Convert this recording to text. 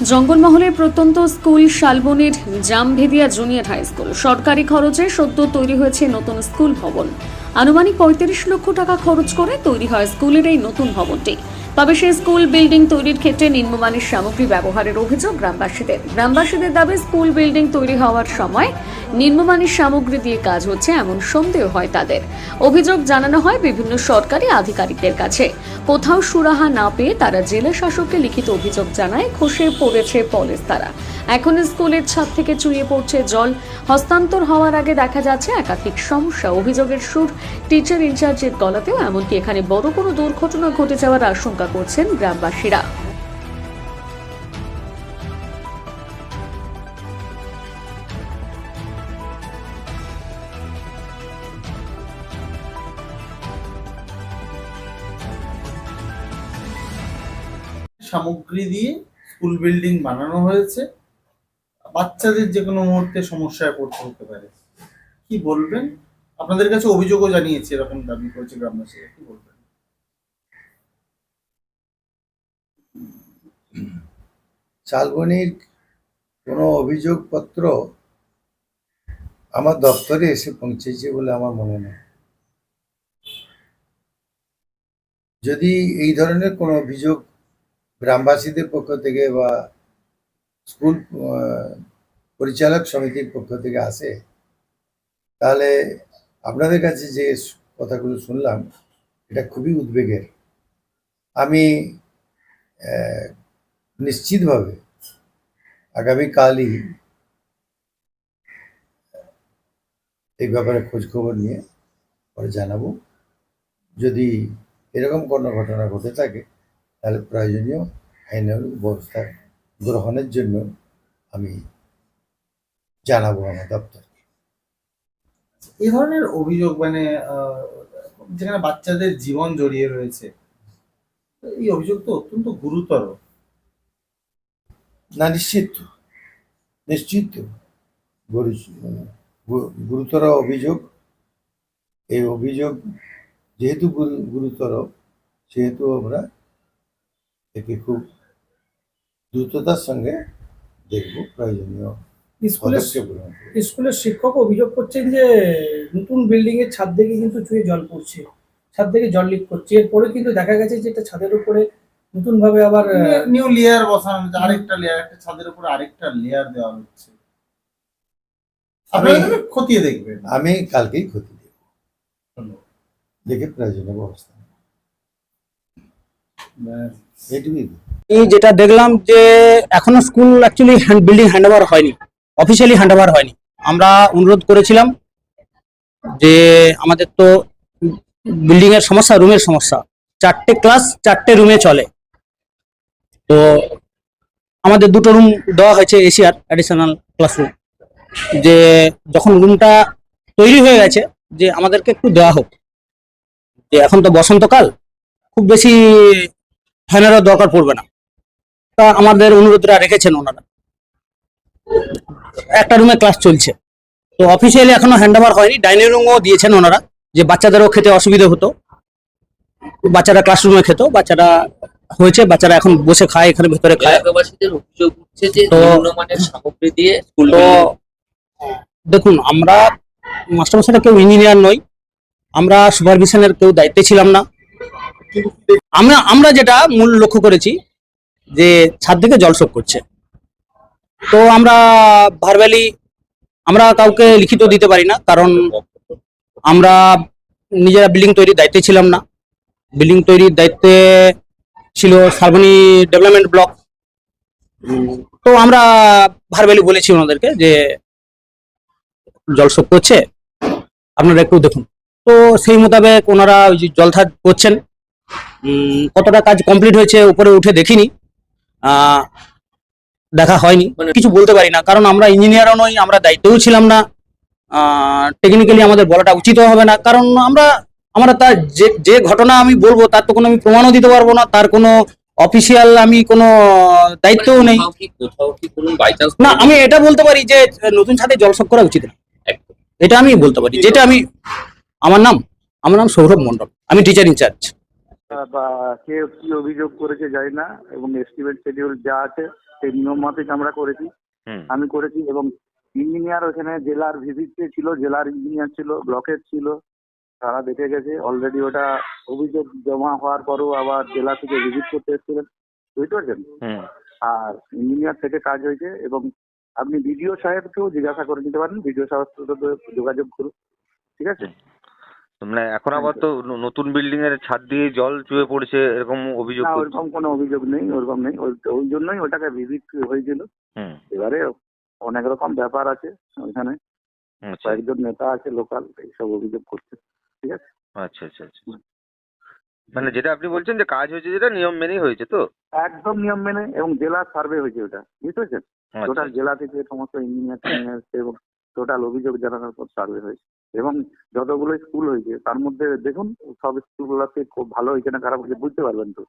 জঙ্গলমহলের প্রত্যন্ত school শালবনের জামভেদিয়া junior high school সরকারি খরচে সদ্য তৈরি হয়েছে নতুন স্কুল ভবন। আনুমানিক ৩৫ লক্ষ টাকা খরচ করে তৈরি হয় স্কুলের এই নতুন ভবনটি। তবে সেই স্কুল বিল্ডিং তৈরির ক্ষেত্রে নিম্নমানের সামগ্রী ব্যবহারের অভিযোগ গ্রামবাসীদের দাবি, স্কুল বিল্ডিং তৈরি হওয়ার সময় নিম্নমানের সামগ্রী দিয়ে কাজ হচ্ছে এমন সন্দেহ হয় তাদের। অভিযোগ জানানো হয় বিভিন্ন সরকারি আধিকারিকদের কাছে। কোথাও সুরাহা না পেয়ে তারা জেলা শাসককে লিখিত অভিযোগ জানায়। খসে পড়েছে পলেস্তারা। এখন স্কুলের ছাদ থেকে চুইয়ে পড়ছে জল। হস্তান্তর হওয়ার আগে দেখা যাচ্ছে একাধিক সমস্যা। অভিযোগের সুর টিচার ইনচার্জের গলাতেও, এমনকি এখানে বড় কোনো দুর্ঘটনা ঘটে যাওয়ার আশঙ্কা করছেন গ্রামবাসীরা। সামগ্রী দিয়ে স্কুল বিল্ডিং বানানো হয়েছে, বাচ্চাদের যে কোনো মুহূর্তে সমস্যায় পড়তে হতে পারে। কি বলবেন? আপনাদের কাছে অভিযোগও জানিয়েছে, এরকম দাবি করেছে গ্রামবাসীরা, কি বলবেন? শালবনির কোনো অভিযোগপত্র আমার দপ্তরে এসে পৌঁছেছে বলে আমার মনে নেই। যদি এই ধরনের কোনো অভিযোগ গ্রামবাসীদের পক্ষ থেকে বা স্কুল পরিচালক সমিতির পক্ষ থেকে আসে, তাহলে আপনাদের কাছে যে কথাগুলো শুনলাম এটা খুবই উদ্বেগের। আমি নিশ্চিতভাবে আগামীকালই এই ব্যাপারে খোঁজ খবর নিয়ে পরে জানাবো। যদি এরকম কোনো ঘটনা ঘটে থাকে তাহলে প্রয়োজনীয় আইনানুগ ব্যবস্থা গ্রহণের জন্য আমি জানাবো আমার দপ্তরকে। এই ধরনের অভিযোগ যেখানে বাচ্চাদের জীবন জড়িয়ে রয়েছে, এই অভিযোগ তো অত্যন্ত গুরুতর। না, নিশ্চিত গুরুতর অভিযোগ। এই অভিযোগ যেহেতু গুরুতর, সেহেতু আমরা একে খুব দ্রুততার সঙ্গে দেখব, প্রয়োজনীয় স্কুলের শিক্ষক অভিযোগ করছেন যে নতুন বিল্ডিং এর ছাদ থেকে কিন্তু চুয়ে জল পড়ছে, ছাদ থেকে জল লিক করছে। এরপরে কিন্তু দেখা গেছে যে এটা ছাদের উপরে নতুন ভাবে আবার নিউ লেয়ার বসানো হচ্ছে, আরেকটা লেয়ার, একটা ছাদের উপরে আরেকটা লেয়ার দেওয়া হচ্ছে। খতিয়ে দেখবেন? আমি কালকেই খতিয়ে দেখব, দেখে প্রয়োজনীয় ব্যবস্থা। এই যেটা দেখলাম যে এখনো স্কুল অ্যাকচুয়ালি বিল্ডিং হ্যান্ডওভার হয়নি, অফিসিয়ালি হ্যান্ডওভার হয়নি। আমরা অনুরোধ করেছিলাম যে আমাদের তো বিল্ডিং এর সমস্যা, রুমের সমস্যা, 4টে ক্লাস 4টে রুমে চলে। তো আমাদের 2টো রুম দেওয়া হয়েছে এশিয়ার অ্যাডিশনাল ক্লাসরুম, যে যখন রুমটা তৈরি হয়ে গেছে যে আমাদেরকে একটু দেওয়া হোক, যে এখন তো বসন্তকাল, খুব বেশি ফ্যানেরও দরকার পড়বে না। তা আমাদের অনুরোধটা রেখেছেন ওনারা। একটা রুমে ক্লাস চলছে, তো অফিসিয়ালি এখনো হ্যান্ডওভার হয়নি। ডাইনিং রুমও দিয়েছেন ওনারা, যে বাচ্চাদেরও খেতে অসুবিধা হতো, বাচ্চারা ক্লাসরুমে খেত, বাচ্চারা হয়েছে, বাচ্চারা এখন বসে খায়, এখানে ভেতরে খায়। অভিযোগ উঠছে যে নিম্নমানের সামগ্রী দিয়ে স্কুল। তো দেখুন, আমরা মাস্টারমশাইরা কেউ ইঞ্জিনিয়ার নই, আমরা সুপারভিশনের কেউ দায়িত্বে ছিলাম না। আমরা যেটা মূল লক্ষ্য করেছি যে ছাদ থেকে জল শোক করছে। তো আমরা ভার্বালি আমরা কাউকে লিখিত দিতে পারি না, কারণ আমরা নিজেরা বিল্ডিং তৈরির দায়িত্বে ছিলাম না। বিল্ডিং তৈরির দায়িত্বে ছিল শালবনী ডেভেলপমেন্ট ব্লক। তো আমরা ভার্বালি বলেছি ওনাদেরকে যে জল শোক করছে, আপনারা একটু দেখুন। তো সেই মোতাবেক ওনারা ওই যে জলধার করছেন। কতটা কাজ কমপ্লিট হয়েছে উপরে উঠে দেখিনি, দেখা হয়নি, কিছু বলতে পারি না, কারণ আমরা ইঞ্জিনিয়ারও নই, আমরা দায়িত্বেও ছিলাম না। টেকনিক্যালি আমাদের বলাটা উচিতও হবে না, কারণ আমরা তার যে ঘটনা আমি বলবো তার তো কোনো আমি প্রমাণও দিতে পারবো না, তার কোনো অফিসিয়াল আমি কোনো দায়িত্বও নেই। না, আমি এটা বলতে পারি যে নতুন ছাদে জলশোক করা উচিত না, এটা আমি বলতে পারি। যেটা আমার নাম সৌরভ মন্ডল, আমি টিচার ইনচার্জ। বা কে কি অভিযোগ করেছে জানি না, এবং এস্টিমেট শিডিউল যা আছে সেই নিয়ম মাফিক আমরা করেছি, হুম আমি করেছি। এবং ইঞ্জিনিয়ার ওখানে জেলার ভিজিটে ছিল, জেলার ইঞ্জিনিয়ার ছিল, ব্লকের ছিল, তারা দেখে গেছে অলরেডি। ওটা অভিযোগ জমা হওয়ার পরও আবার জেলা থেকে ভিজিট করতে এসেছিলেন, বুঝতে পারছেন। হুম আর ইঞ্জিনিয়ার থেকে কাজ হয়েছে, এবং আপনি বিডিও সাহেবকেও জিজ্ঞাসা করে নিতে পারেন, বিডিও সাহেবের সাথে যোগাযোগ করুন, ঠিক আছে। মানে এখন আবার তো নতুন বিল্ডিং এর ছাদ দিয়ে জল চুয়ে পড়ছে এরকম অভিযোগ না, করছে। ওরকম কোনো অভিযোগ নেই, ওরকম নেই। ওই জন্যই ওটাকে ভিজিট হয়েছিল। হুম এবারে অনেক রকম ব্যাপার আছে ওইখানে, আচ্ছা কয়েকজন নেতা আছে লোকাল, এইসব অভিযোগ করছে, ঠিক আছে। আচ্ছা আচ্ছা আচ্ছা মানে যেটা আপনি বলছেন যে কাজ হয়েছে যেটা নিয়ম মেনেই হয়েছে তো? একদম নিয়ম মেনে, এবং জেলার সার্ভে হয়েছে ওটা, বুঝতে পারছেন। আচ্ছা, টোটাল আচ্ছা। জেলা থেকে সমস্ত ইঞ্জিনিয়ার এবং টোটাল অভিযোগ জানানোর পর সার্ভে হয়েছে। এবং যতগুলো স্কুল হয়েছে তার মধ্যে দেখুন সব স্কুলগুলোতে খুব ভালো হয়েছে না খারাপ হয়েছে বুঝতে পারবেন তো।